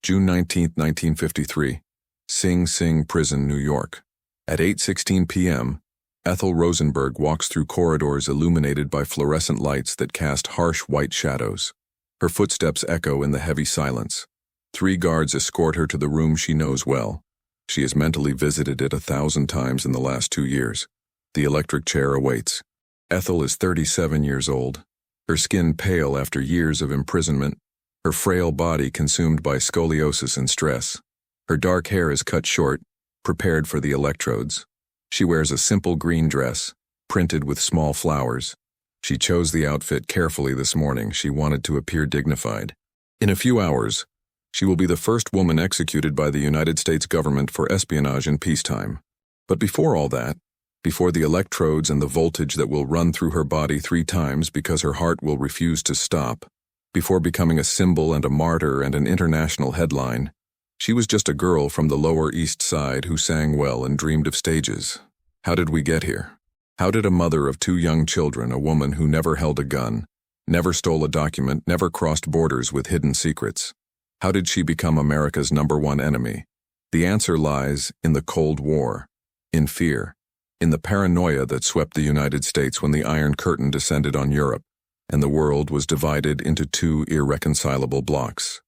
June 19, 1953, Sing Sing Prison, New York. At 8:16 p.m., Ethel Rosenberg walks through corridors illuminated by fluorescent lights that cast harsh white shadows. Her footsteps echo in the heavy silence. 3 guards escort her to the room she knows well. She has mentally visited it 1,000 times in the last 2 years. The electric chair awaits. Ethel is 37 years old, her skin pale after years of imprisonment, her frail body consumed by scoliosis and stress. Her dark hair is cut short, prepared for the electrodes. She wears a simple green dress, printed with small flowers. She chose the outfit carefully this morning. She wanted to appear dignified. In a few hours, she will be the first woman executed by the United States government for espionage in peacetime. But before all that, before the electrodes and the voltage that will run through her body 3 times because her heart will refuse to stop, before becoming a symbol and a martyr and an international headline, she was just a girl from the Lower East Side who sang well and dreamed of stages. How did we get here? How did a mother of 2 young children, a woman who never held a gun, never stole a document, never crossed borders with hidden secrets, how did she become America's #1 enemy? The answer lies in the Cold War, in fear, in the paranoia that swept the United States when the Iron Curtain descended on Europe, and the world was divided into 2 irreconcilable blocks.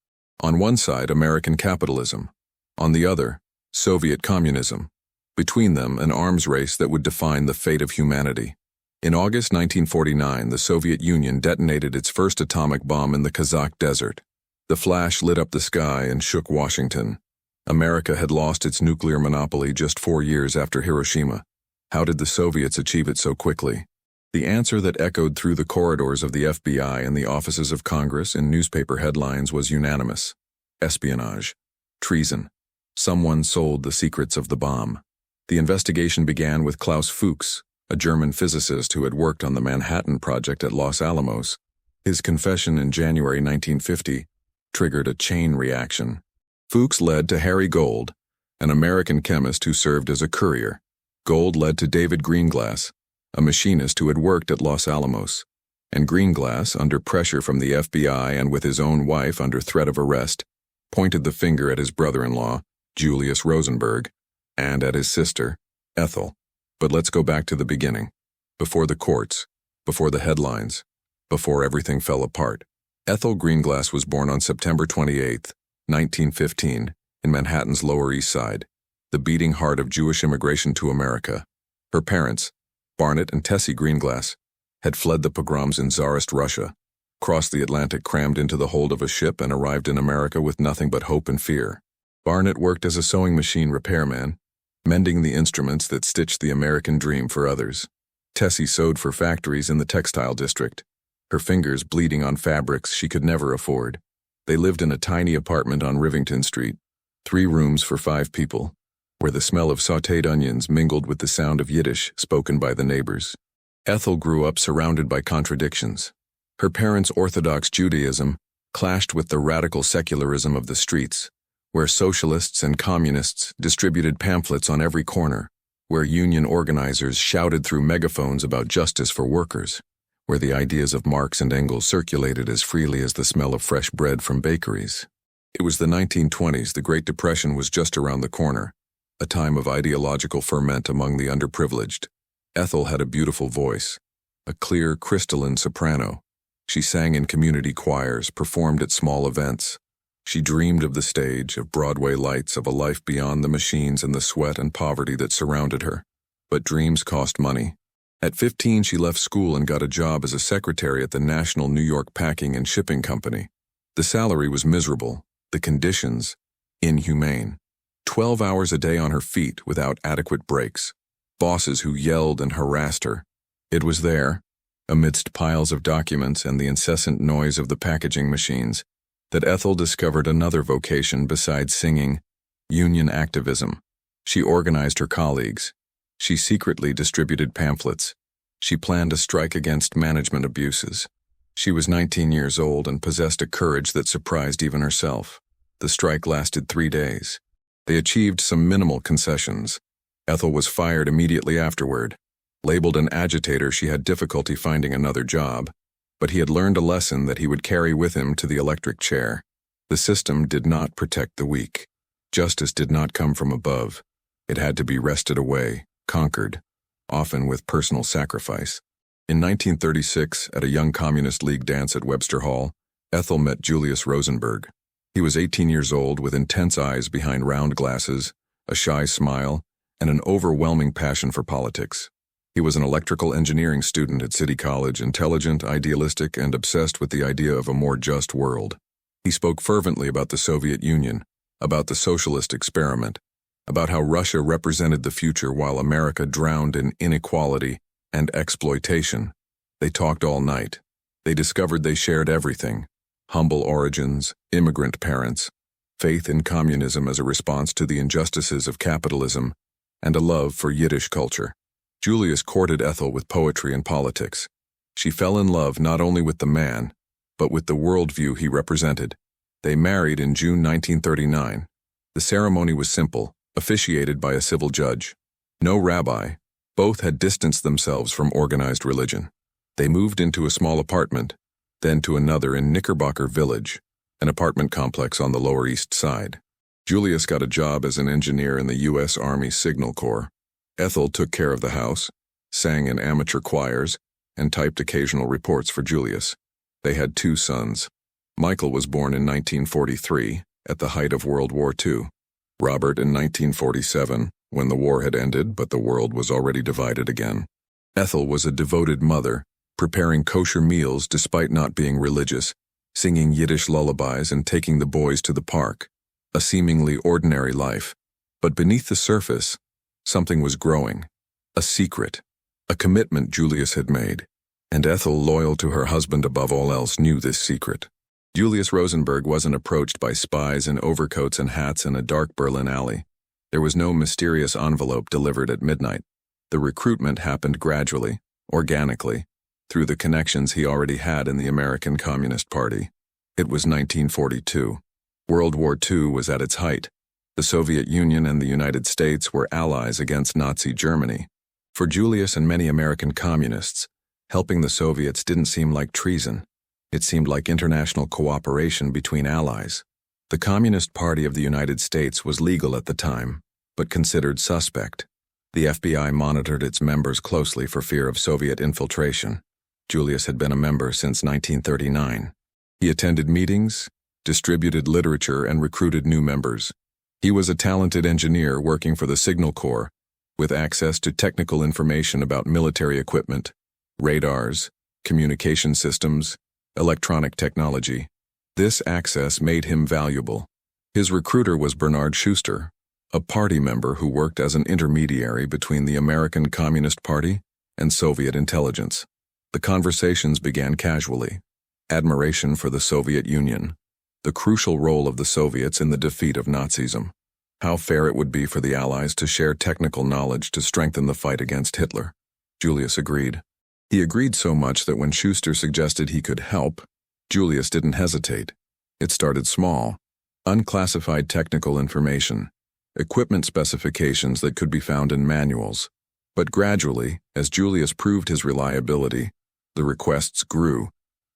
On one side, American capitalism. On the other, Soviet communism. Between them, an arms race that would define the fate of humanity. In August 1949, the Soviet Union detonated its first atomic bomb in the Kazakh desert. The flash lit up the sky and shook Washington. America had lost its nuclear monopoly just 4 years after Hiroshima. How did the Soviets achieve it so quickly? The answer that echoed through the corridors of the FBI and the offices of Congress in newspaper headlines was unanimous. Espionage. Treason. Someone sold the secrets of the bomb. The investigation began with Klaus Fuchs, a German physicist who had worked on the Manhattan Project at Los Alamos. His confession in January 1950 triggered a chain reaction. Fuchs led to Harry Gold, an American chemist who served as a courier. Gold led to David Greenglass, a machinist who had worked at Los Alamos. And Greenglass, under pressure from the FBI and with his own wife under threat of arrest, pointed the finger at his brother-in-law, Julius Rosenberg, and at his sister, Ethel. But let's go back to the beginning. Before the courts, before the headlines, before everything fell apart. Ethel Greenglass was born on September 28, 1915, in Manhattan's Lower East Side, the beating heart of Jewish immigration to America. Her parents, Barnett and Tessie Greenglass, had fled the pogroms in Tsarist Russia, crossed the Atlantic crammed into the hold of a ship, and arrived in America with nothing but hope and fear. Barnett worked as a sewing machine repairman, mending the instruments that stitched the American dream for others. Tessie sewed for factories in the textile district, her fingers bleeding on fabrics she could never afford. They lived in a tiny apartment on Rivington Street, 3 rooms for 5 people, where the smell of sautéed onions mingled with the sound of Yiddish spoken by the neighbors. Ethel grew up surrounded by contradictions. Her parents' Orthodox Judaism clashed with the radical secularism of the streets, where socialists and communists distributed pamphlets on every corner, where union organizers shouted through megaphones about justice for workers, where the ideas of Marx and Engels circulated as freely as the smell of fresh bread from bakeries. It was the 1920s. The Great Depression was just around the corner, a time of ideological ferment among the underprivileged. Ethel had a beautiful voice, a clear, crystalline soprano. She sang in community choirs, performed at small events. She dreamed of the stage, of Broadway lights, of a life beyond the machines and the sweat and poverty that surrounded her. But dreams cost money. At 15, she left school and got a job as a secretary at the National New York Packing and Shipping Company. The salary was miserable, the conditions inhumane. 12 hours a day on her feet without adequate breaks. Bosses who yelled and harassed her. It was there, amidst piles of documents and the incessant noise of the packaging machines, that Ethel discovered another vocation besides singing: union activism. She organized her colleagues. She secretly distributed pamphlets. She planned a strike against management abuses. She was 19 years old and possessed a courage that surprised even herself. The strike lasted 3 days. They achieved some minimal concessions. Ethel was fired immediately afterward. Labeled an agitator, she had difficulty finding another job, but he had learned a lesson that he would carry with him to the electric chair. The system did not protect the weak. Justice did not come from above. It had to be wrested away, conquered, often with personal sacrifice. In 1936, at a Young Communist League dance at Webster Hall, Ethel met Julius Rosenberg. He was 18 years old with intense eyes behind round glasses, a shy smile, and an overwhelming passion for politics. He was an electrical engineering student at City College, intelligent, idealistic, and obsessed with the idea of a more just world. He spoke fervently about the Soviet Union, about the socialist experiment, about how Russia represented the future while America drowned in inequality and exploitation. They talked all night. They discovered they shared everything: humble origins, immigrant parents, faith in communism as a response to the injustices of capitalism, and a love for Yiddish culture. Julius courted Ethel with poetry and politics. She fell in love not only with the man, but with the worldview he represented. They married in June 1939. The ceremony was simple, officiated by a civil judge. No rabbi. Both had distanced themselves from organized religion. They moved into a small apartment, then to another in Knickerbocker Village, an apartment complex on the Lower East Side. Julius got a job as an engineer in the U.S. Army Signal Corps. Ethel took care of the house, sang in amateur choirs, and typed occasional reports for Julius. They had 2 sons. Michael was born in 1943, at the height of World War II. Robert in 1947, when the war had ended but the world was already divided again. Ethel was a devoted mother, preparing kosher meals despite not being religious, singing Yiddish lullabies and taking the boys to the park. A seemingly ordinary life. But beneath the surface, something was growing. A secret. A commitment Julius had made. And Ethel, loyal to her husband above all else, knew this secret. Julius Rosenberg wasn't approached by spies in overcoats and hats in a dark Berlin alley. There was no mysterious envelope delivered at midnight. The recruitment happened gradually, organically, through the connections he already had in the American Communist Party. It was 1942. World War II was at its height. The Soviet Union and the United States were allies against Nazi Germany. For Julius and many American communists, helping the Soviets didn't seem like treason. It seemed like international cooperation between allies. The Communist Party of the United States was legal at the time, but considered suspect. The FBI monitored its members closely for fear of Soviet infiltration. Julius had been a member since 1939. He attended meetings, distributed literature, and recruited new members. He was a talented engineer working for the Signal Corps, with access to technical information about military equipment, radars, communication systems, electronic technology. This access made him valuable. His recruiter was Bernard Schuster, a party member who worked as an intermediary between the American Communist Party and Soviet intelligence. The conversations began casually. Admiration for the Soviet Union, the crucial role of the Soviets in the defeat of Nazism, how fair it would be for the Allies to share technical knowledge to strengthen the fight against Hitler. Julius agreed. He agreed so much that when Schuster suggested he could help, Julius didn't hesitate. It started small. Unclassified technical information, equipment specifications that could be found in manuals. But gradually, as Julius proved his reliability, the requests grew.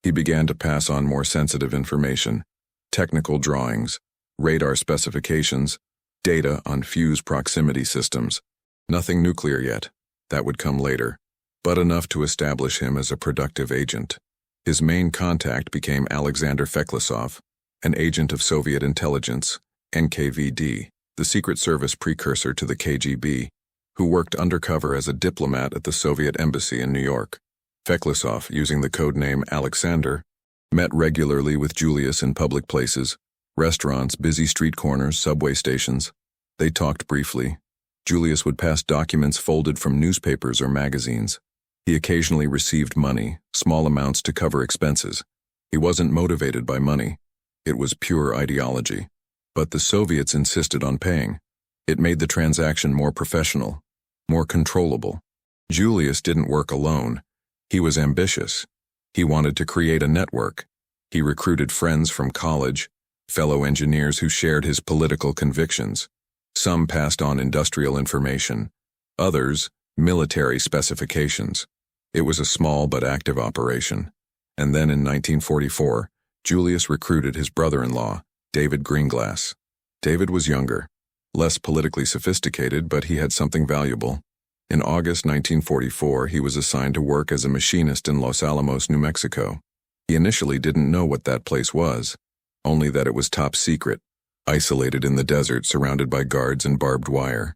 He began to pass on more sensitive information, technical drawings, radar specifications, data on fuse proximity systems. Nothing nuclear yet. That would come later, but enough to establish him as a productive agent. His main contact became Alexander Feklisov, an agent of Soviet intelligence, NKVD, the Secret Service precursor to the KGB, who worked undercover as a diplomat at the Soviet embassy in New York. Feklisov, using the codename Alexander, met regularly with Julius in public places, restaurants, busy street corners, subway stations. They talked briefly. Julius would pass documents folded from newspapers or magazines. He occasionally received money, small amounts to cover expenses. He wasn't motivated by money. It was pure ideology. But the Soviets insisted on paying. It made the transaction more professional, more controllable. Julius didn't work alone. He was ambitious. He wanted to create a network. He recruited friends from college, fellow engineers who shared his political convictions. Some passed on industrial information, others, military specifications. It was a small but active operation. And then in 1944, Julius recruited his brother-in-law, David Greenglass. David was younger, less politically sophisticated, but he had something valuable. In August 1944, he was assigned to work as a machinist in Los Alamos, New Mexico. He initially didn't know what that place was, only that it was top secret, isolated in the desert, surrounded by guards and barbed wire.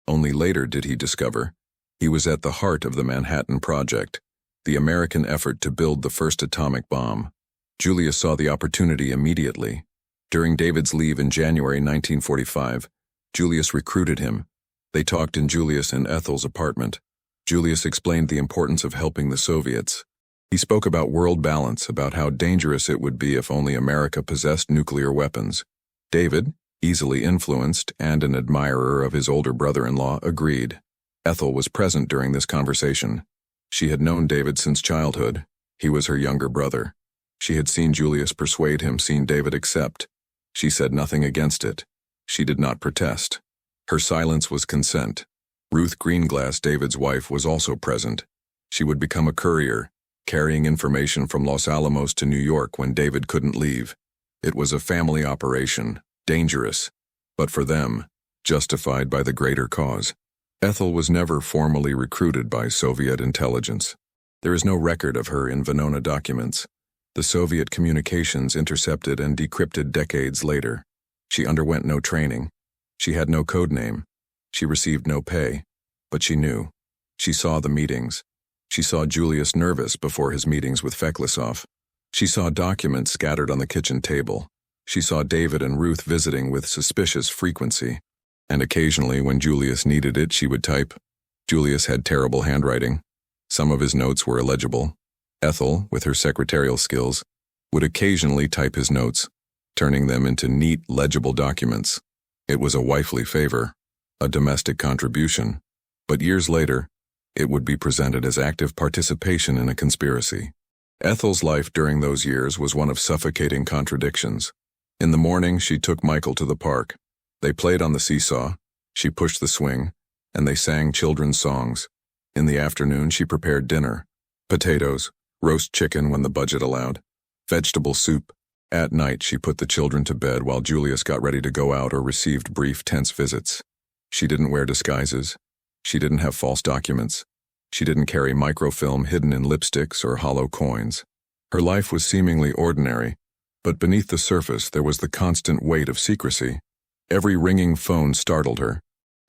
Only later did he discover he was at the heart of the Manhattan Project, the American effort to build the first atomic bomb. Julius saw the opportunity immediately. During David's leave in January 1945, Julius recruited him. They talked in Julius and Ethel's apartment. Julius explained the importance of helping the Soviets. He spoke about world balance, about how dangerous it would be if only America possessed nuclear weapons. David, easily influenced and an admirer of his older brother-in-law, agreed. Ethel was present during this conversation. She had known David since childhood. He was her younger brother. She had seen Julius persuade him, seen David accept. She said nothing against it. She did not protest. Her silence was consent. Ruth Greenglass, David's wife, was also present. She would become a courier, carrying information from Los Alamos to New York when David couldn't leave. It was a family operation, dangerous, but for them, justified by the greater cause. Ethel was never formally recruited by Soviet intelligence. There is no record of her in Venona documents. The Soviet communications intercepted and decrypted decades later. She underwent no training. She had no code name. She received no pay. But she knew. She saw the meetings. She saw Julius nervous before his meetings with Feklisov. She saw documents scattered on the kitchen table. She saw David and Ruth visiting with suspicious frequency. And occasionally, when Julius needed it, she would type. Julius had terrible handwriting. Some of his notes were illegible. Ethel, with her secretarial skills, would occasionally type his notes, turning them into neat, legible documents. It was a wifely favor, a domestic contribution. But years later, it would be presented as active participation in a conspiracy. Ethel's life during those years was one of suffocating contradictions. In the morning, she took Michael to the park. They played on the seesaw, she pushed the swing, and they sang children's songs. In the afternoon, she prepared dinner. Potatoes, roast chicken when the budget allowed, vegetable soup. At night, she put the children to bed while Julius got ready to go out or received brief, tense visits. She didn't wear disguises. She didn't have false documents. She didn't carry microfilm hidden in lipsticks or hollow coins. Her life was seemingly ordinary, but beneath the surface there was the constant weight of secrecy. Every ringing phone startled her.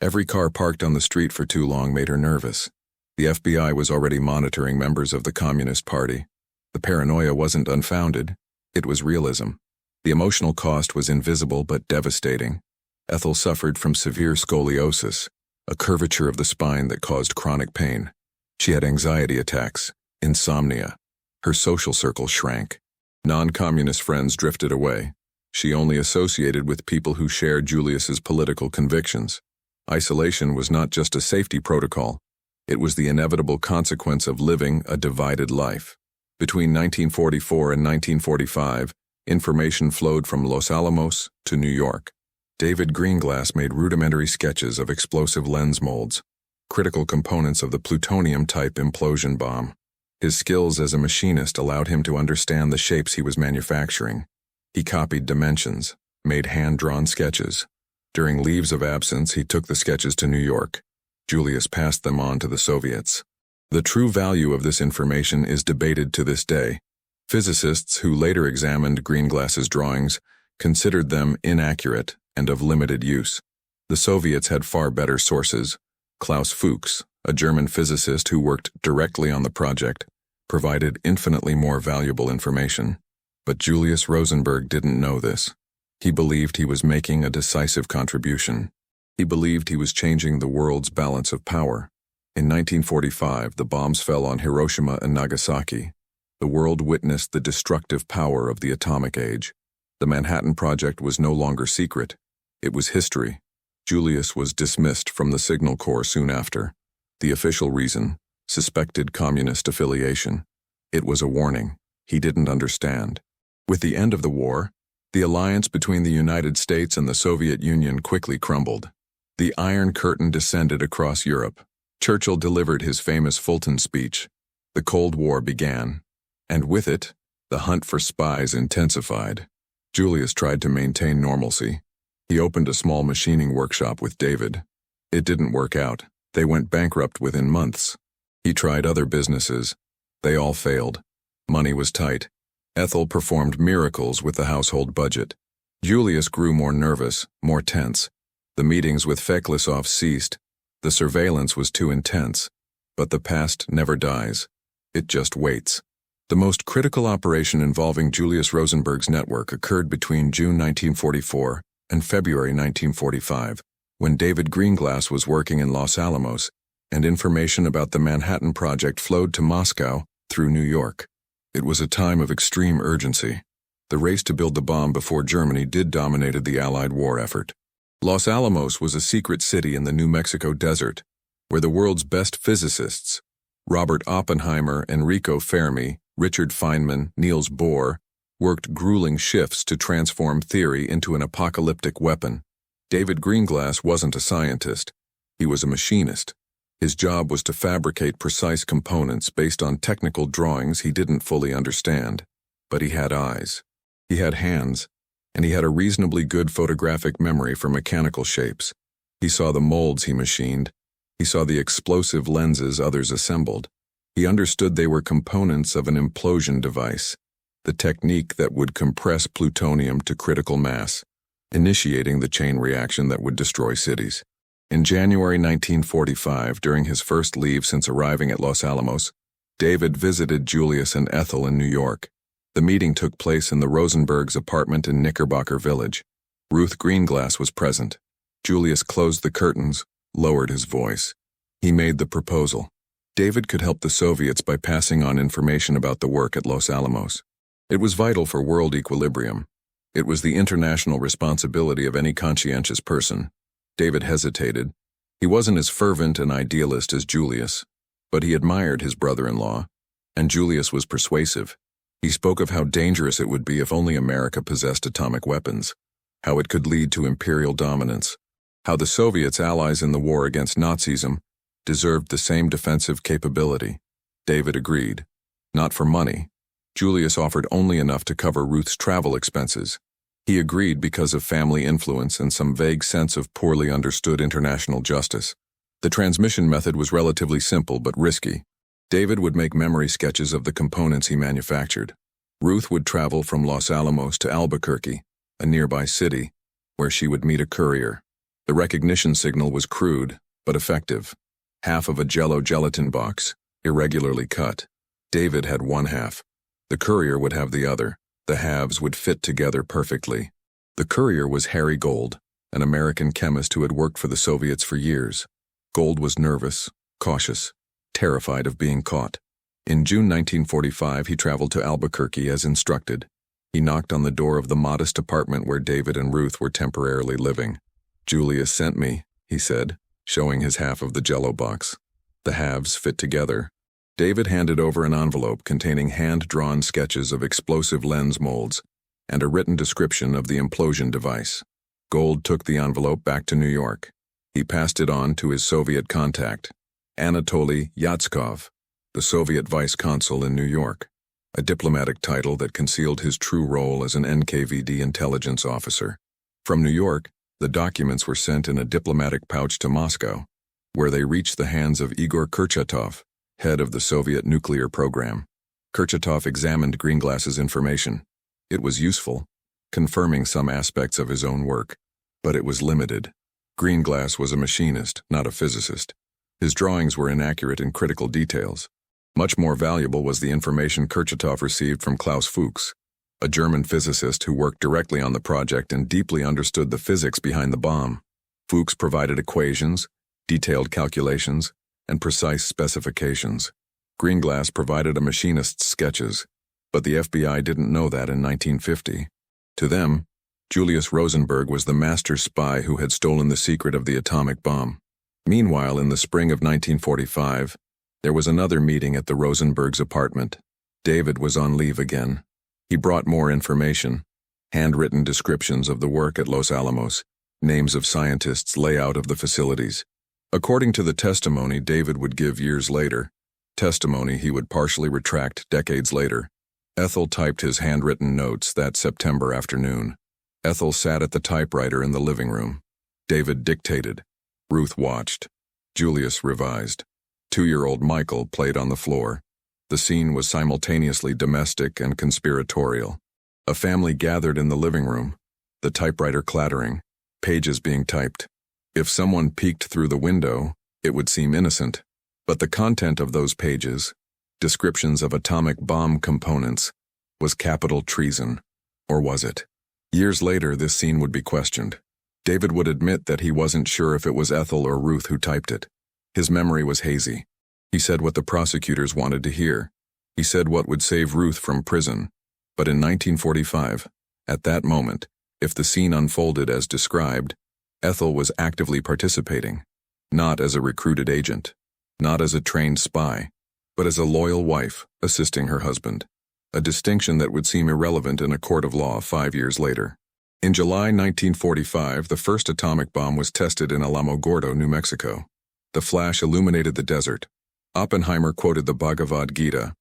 Every car parked on the street for too long made her nervous. The FBI was already monitoring members of the Communist Party. The paranoia wasn't unfounded. It was realism. The emotional cost was invisible but devastating. Ethel suffered from severe scoliosis, a curvature of the spine that caused chronic pain. She had anxiety attacks, insomnia. Her social circle shrank. Non-communist friends drifted away. She only associated with people who shared Julius's political convictions. Isolation was not just a safety protocol. It was the inevitable consequence of living a divided life. Between 1944 and 1945, information flowed from Los Alamos to New York. David Greenglass made rudimentary sketches of explosive lens molds, critical components of the plutonium-type implosion bomb. His skills as a machinist allowed him to understand the shapes he was manufacturing. He copied dimensions, made hand-drawn sketches. During leaves of absence, he took the sketches to New York. Julius passed them on to the Soviets. The true value of this information is debated to this day. Physicists who later examined Greenglass's drawings considered them inaccurate and of limited use. The Soviets had far better sources. Klaus Fuchs, a German physicist who worked directly on the project, provided infinitely more valuable information. But Julius Rosenberg didn't know this. He believed he was making a decisive contribution. He believed he was changing the world's balance of power. In 1945, the bombs fell on Hiroshima and Nagasaki. The world witnessed the destructive power of the atomic age. The Manhattan Project was no longer secret. It was history. Julius was dismissed from the Signal Corps soon after. The official reason: suspected communist affiliation. It was a warning. He didn't understand. With the end of the war, the alliance between the United States and the Soviet Union quickly crumbled. The Iron Curtain descended across Europe. Churchill delivered his famous Fulton speech. The Cold War began, and with it, the hunt for spies intensified. Julius tried to maintain normalcy. He opened a small machining workshop with David. It didn't work out. They went bankrupt within months. He tried other businesses. They all failed. Money was tight. Ethel performed miracles with the household budget. Julius grew more nervous, more tense. The meetings with Feklisov ceased. The surveillance was too intense. But the past never dies. It just waits. The most critical operation involving Julius Rosenberg's network occurred between June 1944 and February 1945, when David Greenglass was working in Los Alamos, and information about the Manhattan Project flowed to Moscow through New York. It was a time of extreme urgency. The race to build the bomb before Germany dominated the Allied war effort. Los Alamos was a secret city in the New Mexico desert, where the world's best physicists, Robert Oppenheimer, Enrico Fermi, Richard Feynman, Niels Bohr, worked grueling shifts to transform theory into an apocalyptic weapon. David Greenglass wasn't a scientist. He was a machinist. His job was to fabricate precise components based on technical drawings he didn't fully understand. But he had eyes. He had hands. And he had a reasonably good photographic memory for mechanical shapes. He saw the molds he machined. He saw the explosive lenses others assembled. He understood they were components of an implosion device, the technique that would compress plutonium to critical mass, initiating the chain reaction that would destroy cities. In January 1945, during his first leave since arriving at Los Alamos, David visited Julius and Ethel in New York. The meeting took place in the Rosenbergs' apartment in Knickerbocker Village. Ruth Greenglass was present. Julius closed the curtains, lowered his voice. He made the proposal. David could help the Soviets by passing on information about the work at Los Alamos. It was vital for world equilibrium. It was the international responsibility of any conscientious person. David hesitated. He wasn't as fervent an idealist as Julius, but he admired his brother-in-law, and Julius was persuasive. He spoke of how dangerous it would be if only America possessed atomic weapons, how it could lead to imperial dominance, how the Soviets, allies in the war against Nazism, deserved the same defensive capability. David agreed. Not for money. Julius offered only enough to cover Ruth's travel expenses. He agreed because of family influence and some vague sense of poorly understood international justice. The transmission method was relatively simple but risky. David would make memory sketches of the components he manufactured. Ruth would travel from Los Alamos to Albuquerque, a nearby city, where she would meet a courier. The recognition signal was crude, but effective. Half of a Jell-O gelatin box, irregularly cut. David had one half. The courier would have the other. The halves would fit together perfectly. The courier was Harry Gold, an American chemist who had worked for the Soviets for years. Gold was nervous, cautious, terrified of being caught. In June 1945, he traveled to Albuquerque as instructed. He knocked on the door of the modest apartment where David and Ruth were temporarily living. "Julius sent me," he said, showing his half of the Jell-O box. The halves fit together. David handed over an envelope containing hand-drawn sketches of explosive lens molds and a written description of the implosion device. Gold took the envelope back to New York. He passed it on to his Soviet contact, Anatoly Yatskov, the Soviet vice consul in New York, a diplomatic title that concealed his true role as an NKVD intelligence officer. From New York, the documents were sent in a diplomatic pouch to Moscow, where they reached the hands of Igor Kurchatov, head of the Soviet nuclear program. Kurchatov examined Greenglass's information. It was useful, confirming some aspects of his own work, but it was limited. Greenglass was a machinist, not a physicist. His drawings were inaccurate in critical details. Much more valuable was the information Kurchatov received from Klaus Fuchs, a German physicist who worked directly on the project and deeply understood the physics behind the bomb. Fuchs provided equations, detailed calculations, and precise specifications. Greenglass provided a machinist's sketches, but the FBI didn't know that in 1950. To them, Julius Rosenberg was the master spy who had stolen the secret of the atomic bomb. Meanwhile, in the spring of 1945, there was another meeting at the Rosenbergs' apartment. David was on leave again. He brought more information, handwritten descriptions of the work at Los Alamos, names of scientists, layout of the facilities. According to the testimony David would give years later, testimony he would partially retract decades later, Ethel typed his handwritten notes that September afternoon. Ethel sat at the typewriter in the living room. David dictated. Ruth watched. Julius revised. 2-year-old Michael played on the floor. The scene was simultaneously domestic and conspiratorial. A family gathered in the living room, the typewriter clattering, pages being typed. If someone peeked through the window, it would seem innocent. But the content of those pages, descriptions of atomic bomb components, was capital treason. Or was it? Years later, this scene would be questioned. David would admit that he wasn't sure if it was Ethel or Ruth who typed it. His memory was hazy. He said what the prosecutors wanted to hear. He said what would save Ruth from prison. But in 1945, at that moment, if the scene unfolded as described, Ethel was actively participating, not as a recruited agent, not as a trained spy, but as a loyal wife assisting her husband, a distinction that would seem irrelevant in a court of law 5 years later. In July 1945, the first atomic bomb was tested in Alamogordo, New Mexico. The flash illuminated the desert. Oppenheimer quoted the Bhagavad Gita,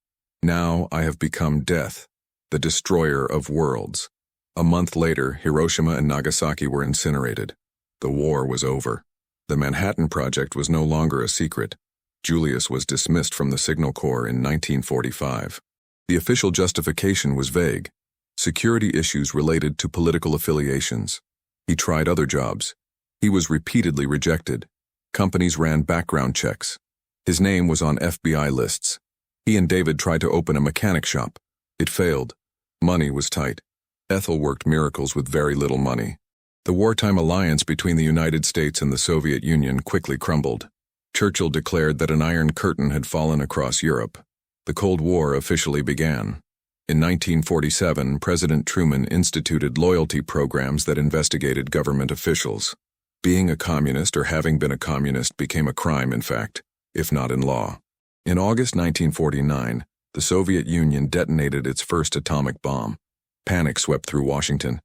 "Now I have become death, the destroyer of worlds." A month later, Hiroshima and Nagasaki were incinerated. The war was over. The Manhattan Project was no longer a secret. Julius was dismissed from the Signal Corps in 1945. The official justification was vague. Security issues related to political affiliations. He tried other jobs. He was repeatedly rejected. Companies ran background checks. His name was on FBI lists. He and David tried to open a mechanic shop. It failed. Money was tight. Ethel worked miracles with very little money. The wartime alliance between the United States and the Soviet Union quickly crumbled. Churchill declared that an iron curtain had fallen across Europe. The Cold War officially began. In 1947, President Truman instituted loyalty programs that investigated government officials. Being a communist or having been a communist became a crime, in fact, if not in law. In August 1949, the Soviet Union detonated its first atomic bomb. Panic swept through Washington.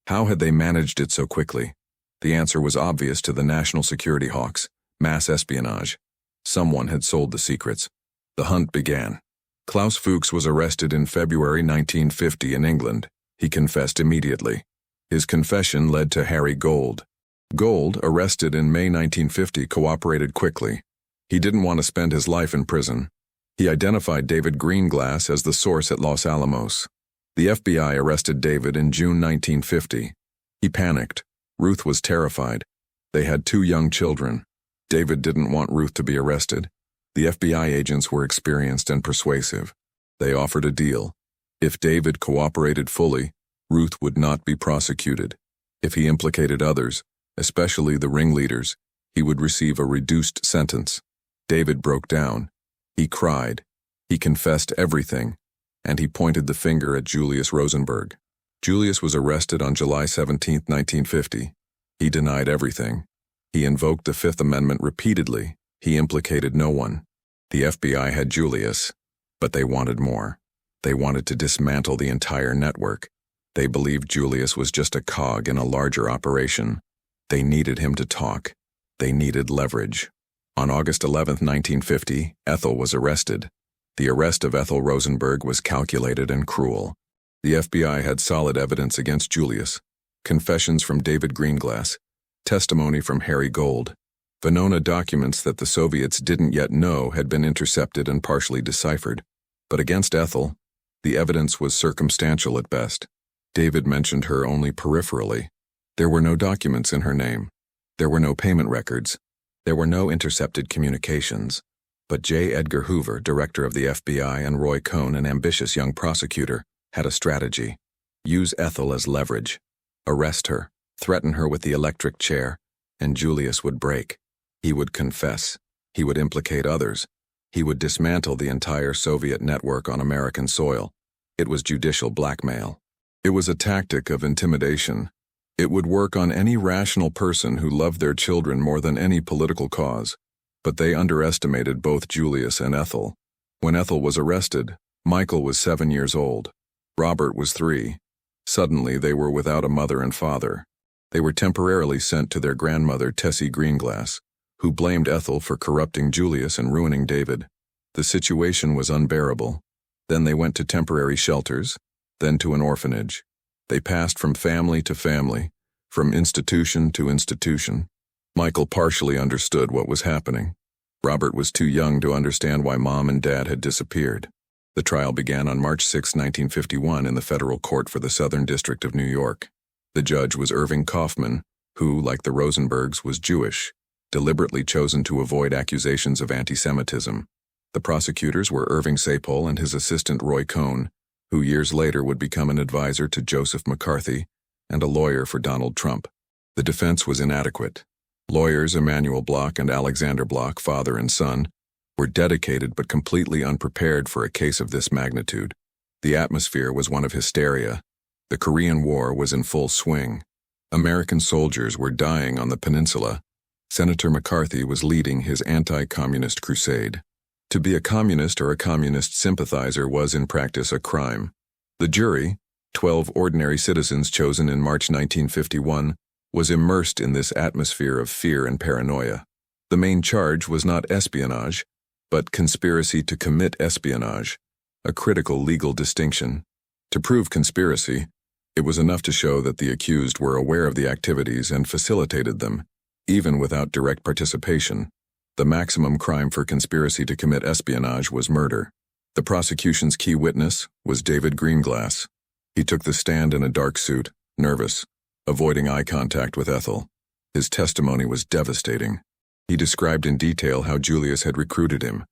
How had they managed it so quickly? The answer was obvious to the national security hawks: mass espionage. Someone had sold the secrets. The hunt began. Klaus Fuchs was arrested in February 1950 in England. He confessed immediately. His confession led to Harry Gold. Gold, arrested in May 1950, cooperated quickly. He didn't want to spend his life in prison. He identified David Greenglass as the source at Los Alamos. The FBI arrested David in June 1950. He panicked. Ruth was terrified. They had 2 young children. David didn't want Ruth to be arrested. The FBI agents were experienced and persuasive. They offered a deal. If David cooperated fully, Ruth would not be prosecuted. If he implicated others, especially the ringleaders, he would receive a reduced sentence. David broke down. He cried. He confessed everything, and he pointed the finger at Julius Rosenberg. Julius was arrested on July 17, 1950. He denied everything. He invoked the Fifth Amendment repeatedly. He implicated no one. The FBI had Julius, but they wanted more. They wanted to dismantle the entire network. They believed Julius was just a cog in a larger operation. They needed him to talk. They needed leverage. On August 11, 1950, Ethel was arrested. The arrest of Ethel Rosenberg was calculated and cruel. The FBI had solid evidence against Julius: confessions from David Greenglass, testimony from Harry Gold. Venona documents that the Soviets didn't yet know had been intercepted and partially deciphered. But against Ethel, the evidence was circumstantial at best. David mentioned her only peripherally. There were no documents in her name. There were no payment records. There were no intercepted communications. But J. Edgar Hoover, director of the FBI, and Roy Cohn, an ambitious young prosecutor, had a strategy. Use Ethel as leverage. Arrest her, threaten her with the electric chair, and Julius would break. He would confess. He would implicate others. He would dismantle the entire Soviet network on American soil. It was judicial blackmail. It was a tactic of intimidation. It would work on any rational person who loved their children more than any political cause. But they underestimated both Julius and Ethel. When Ethel was arrested, Michael was 7 years old. Robert was 3. Suddenly, they were without a mother and father. They were temporarily sent to their grandmother, Tessie Greenglass, who blamed Ethel for corrupting Julius and ruining David. The situation was unbearable. Then they went to temporary shelters, then to an orphanage. They passed from family to family, from institution to institution. Michael partially understood what was happening. Robert was too young to understand why Mom and Dad had disappeared. The trial began on March 6, 1951 in the federal court for the Southern District of New York. The judge was Irving Kaufman, who, like the Rosenbergs, was Jewish, deliberately chosen to avoid accusations of anti-Semitism. The prosecutors were Irving Sapol and his assistant Roy Cohn, who years later would become an advisor to Joseph McCarthy and a lawyer for Donald Trump. The defense was inadequate. Lawyers Emanuel Bloch and Alexander Bloch, father and son, were dedicated but completely unprepared for a case of this magnitude. The atmosphere was one of hysteria. The Korean War was in full swing. American soldiers were dying on the peninsula. Senator McCarthy was leading his anti-communist crusade. To be a communist or a communist sympathizer was in practice a crime. The jury, 12 ordinary citizens chosen in March 1951, was immersed in this atmosphere of fear and paranoia. The main charge was not espionage, but conspiracy to commit espionage, a critical legal distinction. To prove conspiracy, it was enough to show that the accused were aware of the activities and facilitated them, even without direct participation. The maximum crime for conspiracy to commit espionage was murder. The prosecution's key witness was David Greenglass. He took the stand in a dark suit, nervous, avoiding eye contact with Ethel. His testimony was devastating. He described in detail how Julius had recruited him,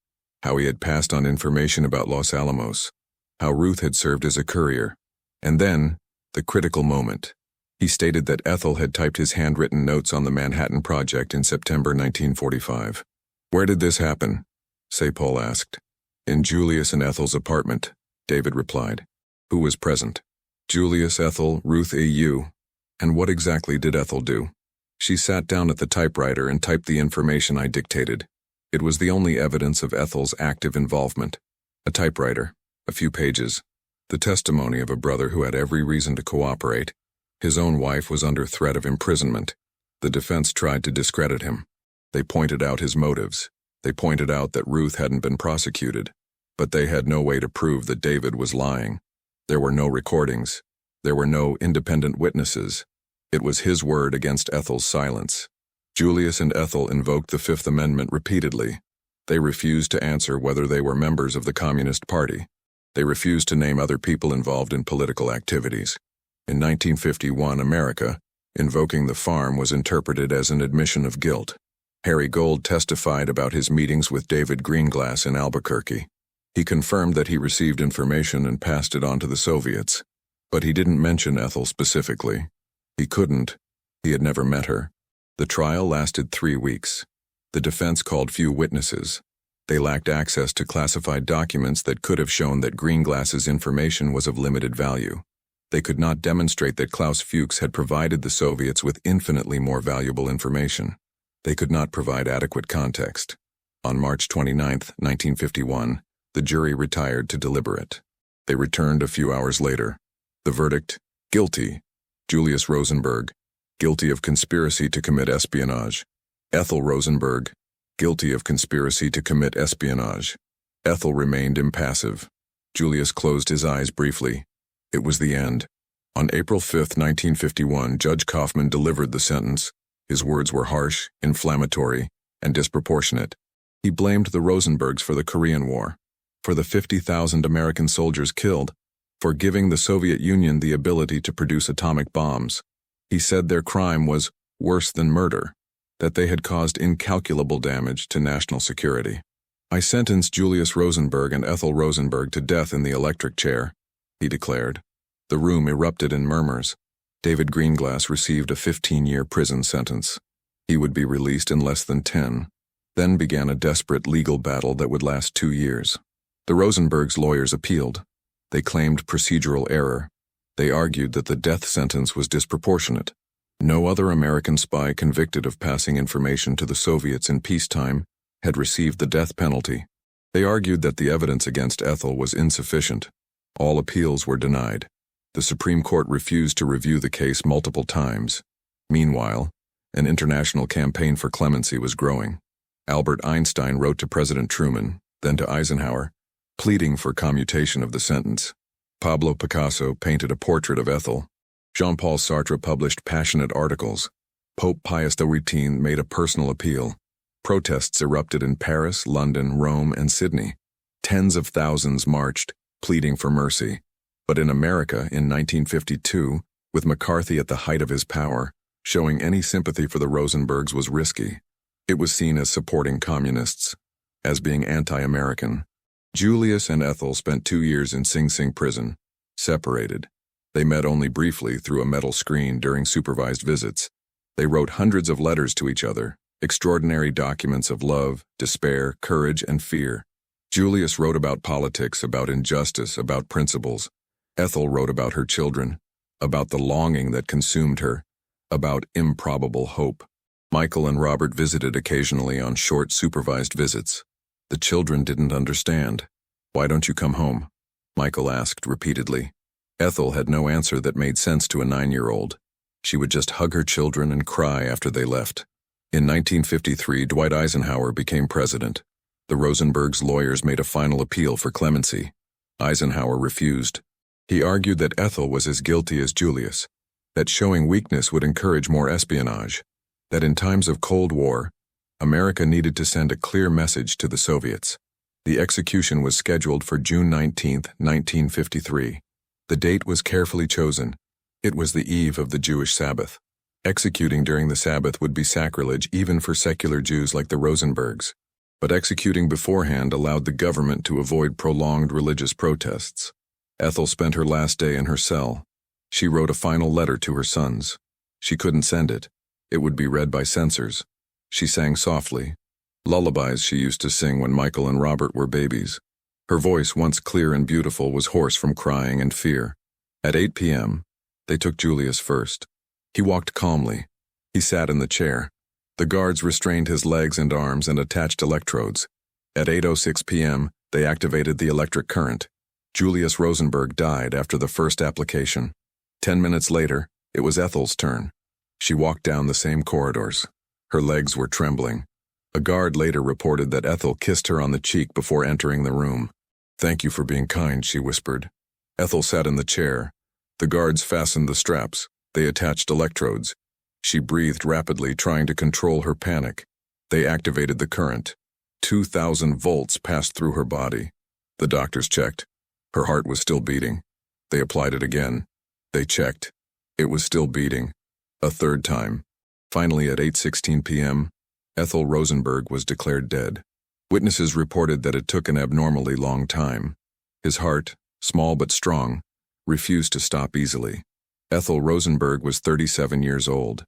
how he had passed on information about Los Alamos, how Ruth had served as a courier, and then, the critical moment. He stated that Ethel had typed his handwritten notes on the Manhattan Project in September 1945. "Where did this happen?" Sapol asked. "In Julius and Ethel's apartment," David replied. "Who was present?" "Julius, Ethel, Ruth A.U. "And what exactly did Ethel do?" "She sat down at the typewriter and typed the information I dictated. It was the only evidence of Ethel's active involvement. A typewriter, a few pages. The testimony of a brother who had every reason to cooperate. His own wife was under threat of imprisonment. The defense tried to discredit him. They pointed out his motives. They pointed out that Ruth hadn't been prosecuted. But they had no way to prove that David was lying. There were no recordings. There were no independent witnesses. It was his word against Ethel's silence. Julius and Ethel invoked the Fifth Amendment repeatedly. They refused to answer whether they were members of the Communist Party. They refused to name other people involved in political activities. In 1951, America, invoking the farm, was interpreted as an admission of guilt. Harry Gold testified about his meetings with David Greenglass in Albuquerque. He confirmed that he received information and passed it on to the Soviets. But he didn't mention Ethel specifically. He couldn't. He had never met her. The trial lasted 3 weeks. The defense called few witnesses. They lacked access to classified documents that could have shown that Greenglass's information was of limited value. They could not demonstrate that Klaus Fuchs had provided the Soviets with infinitely more valuable information. They could not provide adequate context. On March 29, 1951, the jury retired to deliberate. They returned a few hours later. The verdict: guilty. Julius Rosenberg, guilty of conspiracy to commit espionage. Ethel Rosenberg, guilty of conspiracy to commit espionage. Ethel remained impassive. Julius closed his eyes briefly. It was the end. On April 5, 1951, Judge Kaufman delivered the sentence. His words were harsh, inflammatory, and disproportionate. He blamed the Rosenbergs for the Korean War, for the 50,000 American soldiers killed, for giving the Soviet Union the ability to produce atomic bombs. He said their crime was worse than murder, that they had caused incalculable damage to national security. "I sentenced Julius Rosenberg and Ethel Rosenberg to death in the electric chair," he declared. The room erupted in murmurs. David Greenglass received a 15-year prison sentence. He would be released in less than 10. Then began a desperate legal battle that would last 2 years. The Rosenbergs' lawyers appealed. They claimed procedural error. They argued that the death sentence was disproportionate. No other American spy convicted of passing information to the Soviets in peacetime had received the death penalty. They argued that the evidence against Ethel was insufficient. All appeals were denied. The Supreme Court refused to review the case multiple times. Meanwhile, an international campaign for clemency was growing. Albert Einstein wrote to President Truman, then to Eisenhower, pleading for commutation of the sentence. Pablo Picasso painted a portrait of Ethel. Jean-Paul Sartre published passionate articles. Pope Pius XIII made a personal appeal. Protests erupted in Paris, London, Rome, and Sydney. Tens of thousands marched, pleading for mercy. But in America, in 1952, with McCarthy at the height of his power, showing any sympathy for the Rosenbergs was risky. It was seen as supporting communists, as being anti-American. Julius and Ethel spent 2 years in Sing Sing prison, separated. They met only briefly through a metal screen during supervised visits. They wrote hundreds of letters to each other, extraordinary documents of love, despair, courage, and fear. Julius wrote about politics, about injustice, about principles. Ethel wrote about her children, about the longing that consumed her, about improbable hope. Michael and Robert visited occasionally on short supervised visits. The children didn't understand. "Why don't you come home?" Michael asked repeatedly. Ethel had no answer that made sense to a 9-year-old. She would just hug her children and cry after they left. In 1953, Dwight Eisenhower became president. The Rosenbergs' lawyers made a final appeal for clemency. Eisenhower refused. He argued that Ethel was as guilty as Julius, that showing weakness would encourage more espionage, that in times of Cold War, America needed to send a clear message to the Soviets. The execution was scheduled for June 19, 1953. The date was carefully chosen. It was the eve of the Jewish Sabbath. Executing during the Sabbath would be sacrilege even for secular Jews like the Rosenbergs. But executing beforehand allowed the government to avoid prolonged religious protests. Ethel spent her last day in her cell. She wrote a final letter to her sons. She couldn't send it. It would be read by censors. She sang softly. Lullabies she used to sing when Michael and Robert were babies. Her voice, once clear and beautiful, was hoarse from crying and fear. At 8 p.m., they took Julius first. He walked calmly. He sat in the chair. The guards restrained his legs and arms and attached electrodes. At 8:06 p.m., they activated the electric current. Julius Rosenberg died after the first application. 10 minutes later, it was Ethel's turn. She walked down the same corridors. Her legs were trembling. A guard later reported that Ethel kissed her on the cheek before entering the room. "Thank you for being kind," she whispered. Ethel sat in the chair. The guards fastened the straps. They attached electrodes. She breathed rapidly, trying to control her panic. They activated the current. 2,000 volts passed through her body. The doctors checked. Her heart was still beating. They applied it again. They checked. It was still beating. A third time. Finally, at 8:16 p.m., Ethel Rosenberg was declared dead. Witnesses reported that it took an abnormally long time. His heart, small but strong, refused to stop easily. Ethel Rosenberg was 37 years old.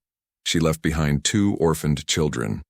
She left behind 2 orphaned children.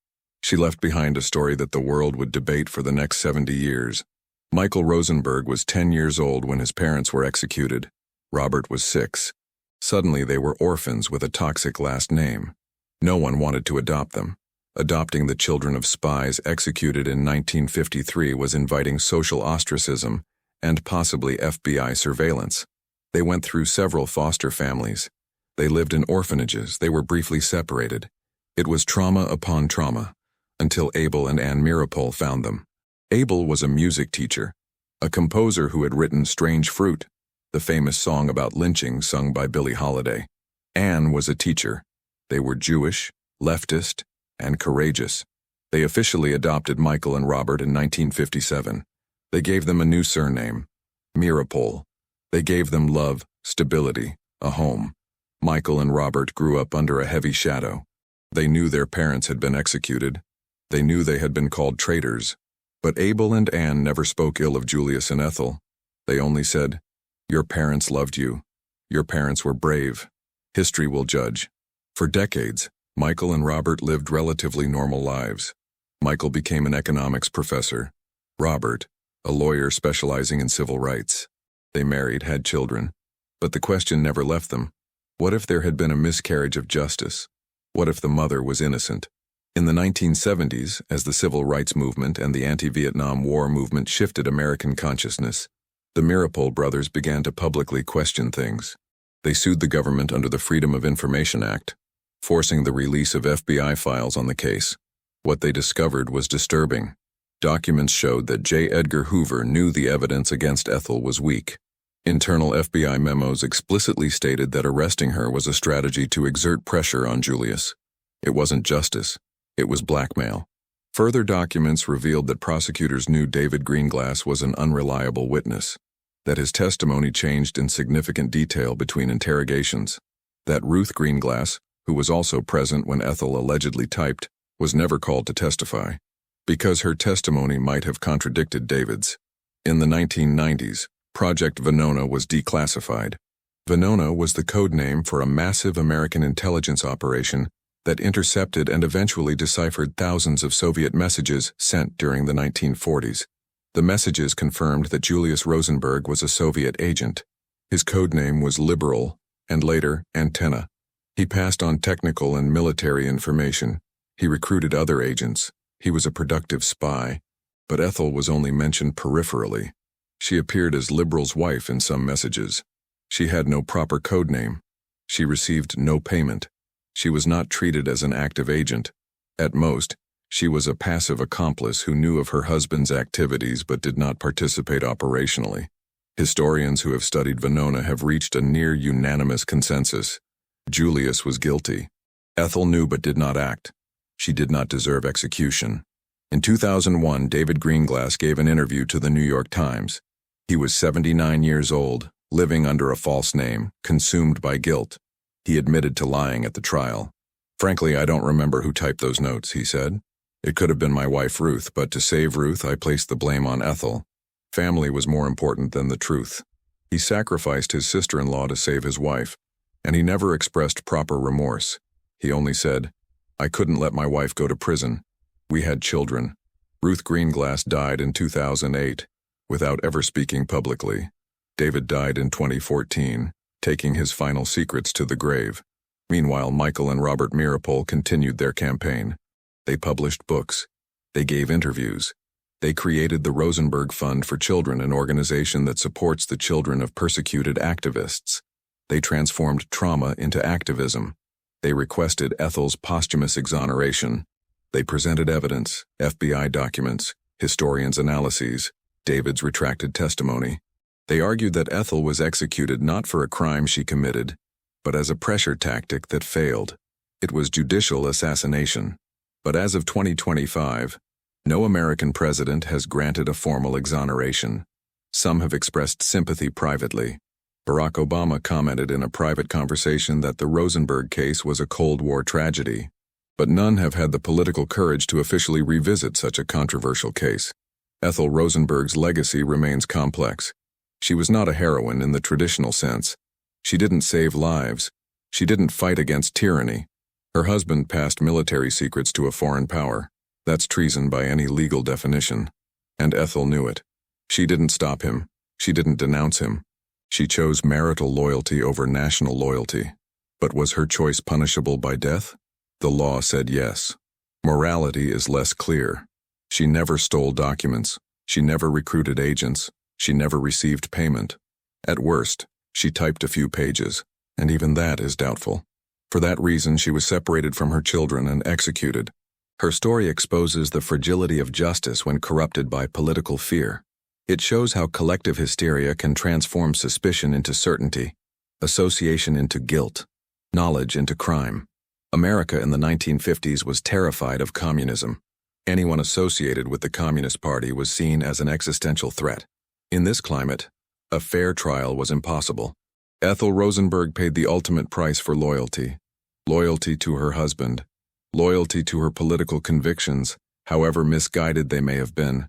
She left behind a story that the world would debate for the next 70 years. Michael Rosenberg was 10 years old when his parents were executed. Robert was 6. Suddenly they were orphans with a toxic last name. No one wanted to adopt them. Adopting the children of spies executed in 1953 was inviting social ostracism and possibly FBI surveillance. They went through several foster families. They lived in orphanages. They were briefly separated. It was trauma upon trauma, until Abel and Anne Mirapol found them. Abel was a music teacher, a composer who had written Strange Fruit, the famous song about lynching sung by Billie Holiday. Anne was a teacher. They were Jewish, leftist, and courageous. They officially adopted Michael and Robert in 1957. They gave them a new surname, Mirapol. They gave them love, stability, a home. Michael and Robert grew up under a heavy shadow. They knew their parents had been executed. They knew they had been called traitors. But Abel and Anne never spoke ill of Julius and Ethel. They only said, "Your parents loved you. Your parents were brave. History will judge." For decades, Michael and Robert lived relatively normal lives. Michael became an economics professor. Robert, a lawyer specializing in civil rights. They married, had children. But the question never left them. What if there had been a miscarriage of justice? What if the mother was innocent? In the 1970s, as the civil rights movement and the anti-Vietnam War movement shifted American consciousness, the Mirapol brothers began to publicly question things. They sued the government under the Freedom of Information Act, forcing the release of FBI files on the case. What they discovered was disturbing. Documents showed that J. Edgar Hoover knew the evidence against Ethel was weak. Internal FBI memos explicitly stated that arresting her was a strategy to exert pressure on Julius. It wasn't justice, it was blackmail. Further documents revealed that prosecutors knew David Greenglass was an unreliable witness, that his testimony changed in significant detail between interrogations, that Ruth Greenglass, who was also present when Ethel allegedly typed, was never called to testify, because her testimony might have contradicted David's. In the 1990s, Project Venona was declassified. Venona was the code name for a massive American intelligence operation that intercepted and eventually deciphered thousands of Soviet messages sent during the 1940s. The messages confirmed that Julius Rosenberg was a Soviet agent. His code name was Liberal, and later, Antenna. He passed on technical and military information. He recruited other agents. He was a productive spy. But Ethel was only mentioned peripherally. She appeared as Liberal's wife in some messages. She had no proper code name. She received no payment. She was not treated as an active agent. At most, she was a passive accomplice who knew of her husband's activities but did not participate operationally. Historians who have studied Venona have reached a near-unanimous consensus. Julius was guilty. Ethel knew but did not act. She did not deserve execution. In 2001, David Greenglass gave an interview to the New York Times. He was 79 years old, living under a false name, consumed by guilt. He admitted to lying at the trial. "Frankly, I don't remember who typed those notes," he said. "It could have been my wife Ruth, but to save Ruth, I placed the blame on Ethel. Family was more important than the truth." He sacrificed his sister-in-law to save his wife, and he never expressed proper remorse. He only said, "I couldn't let my wife go to prison. We had children." Ruth Greenglass died in 2008, without ever speaking publicly. David died in 2014, taking his final secrets to the grave. Meanwhile, Michael and Robert Meeropol continued their campaign. They published books. They gave interviews. They created the Rosenberg Fund for Children, an organization that supports the children of persecuted activists. They transformed trauma into activism. They requested Ethel's posthumous exoneration. They presented evidence, FBI documents, historians' analyses, David's retracted testimony. They argued that Ethel was executed not for a crime she committed, but as a pressure tactic that failed. It was judicial assassination. But as of 2025, no American president has granted a formal exoneration. Some have expressed sympathy privately. Barack Obama commented in a private conversation that the Rosenberg case was a Cold War tragedy. But none have had the political courage to officially revisit such a controversial case. Ethel Rosenberg's legacy remains complex. She was not a heroine in the traditional sense. She didn't save lives. She didn't fight against tyranny. Her husband passed military secrets to a foreign power. That's treason by any legal definition. And Ethel knew it. She didn't stop him. She didn't denounce him. She chose marital loyalty over national loyalty. But was her choice punishable by death? The law said yes. Morality is less clear. She never stole documents. She never recruited agents. She never received payment. At worst, she typed a few pages, and even that is doubtful. For that reason, she was separated from her children and executed. Her story exposes the fragility of justice when corrupted by political fear. It shows how collective hysteria can transform suspicion into certainty, association into guilt, knowledge into crime. America in the 1950s was terrified of communism. Anyone associated with the Communist Party was seen as an existential threat. In this climate, a fair trial was impossible. Ethel Rosenberg paid the ultimate price for loyalty. Loyalty to her husband. Loyalty to her political convictions, however misguided they may have been.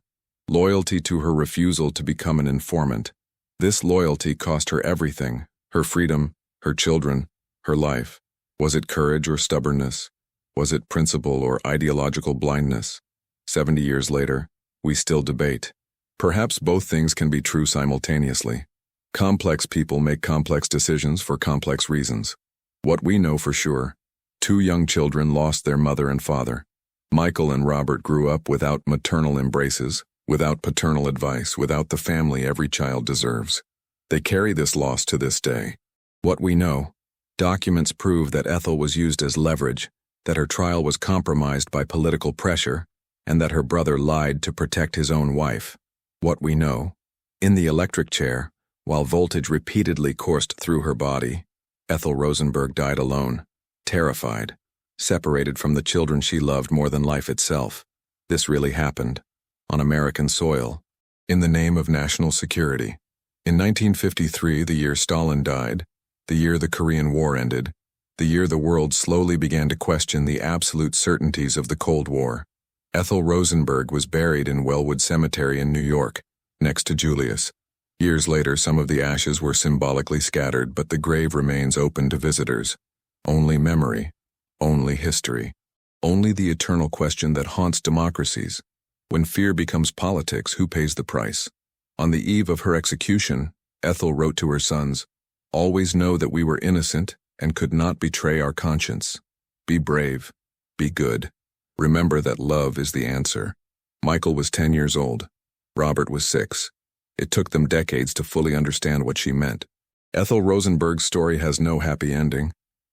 Loyalty to her refusal to become an informant. This loyalty cost her everything: her freedom, her children, her life. Was it courage or stubbornness? Was it principle or ideological blindness? 70 years later, we still debate. Perhaps both things can be true simultaneously. Complex people make complex decisions for complex reasons. What we know for sure: 2 young children lost their mother and father. Michael and Robert grew up without maternal embraces, without paternal advice, without the family every child deserves. They carry this loss to this day. What we know: documents prove that Ethel was used as leverage, that her trial was compromised by political pressure, and that her brother lied to protect his own wife. What we know. In the electric chair, while voltage repeatedly coursed through her body, Ethel Rosenberg died alone, terrified, separated from the children she loved more than life itself. This really happened, on American soil, in the name of national security. In 1953, the year Stalin died, the year the Korean War ended, the year the world slowly began to question the absolute certainties of the Cold War, Ethel Rosenberg was buried in Wellwood Cemetery in New York, next to Julius. Years later, some of the ashes were symbolically scattered, but the grave remains open to visitors. Only memory, only history, only the eternal question that haunts democracies. When fear becomes politics, who pays the price? On the eve of her execution, Ethel wrote to her sons, "Always know that we were innocent and could not betray our conscience. Be brave, be good. Remember that love is the answer." Michael was 10 years old. Robert was 6. It took them decades to fully understand what she meant. Ethel Rosenberg's story has no happy ending.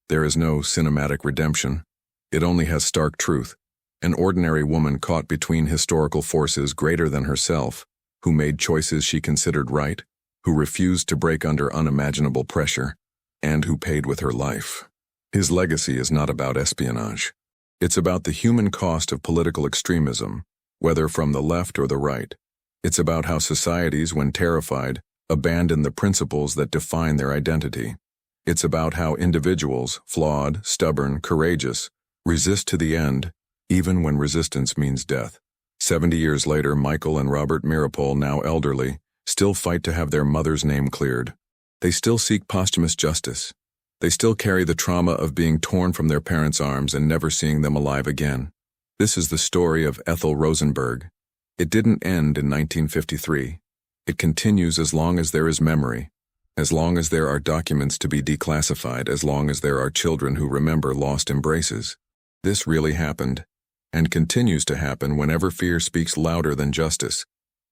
There is no cinematic redemption. It only has stark truth. An ordinary woman caught between historical forces greater than herself, who made choices she considered right, who refused to break under unimaginable pressure, and who paid with her life. His legacy is not about espionage. It's about the human cost of political extremism, whether from the left or the right. It's about how societies, when terrified, abandon the principles that define their identity. It's about how individuals, flawed, stubborn, courageous, resist to the end, even when resistance means death. 70 years later, Michael and Robert Mirapol, now elderly, still fight to have their mother's name cleared. They still seek posthumous justice. They still carry the trauma of being torn from their parents' arms and never seeing them alive again. This is the story of Ethel Rosenberg. It didn't end in 1953. It continues as long as there is memory, as long as there are documents to be declassified, as long as there are children who remember lost embraces. This really happened, and continues to happen whenever fear speaks louder than justice.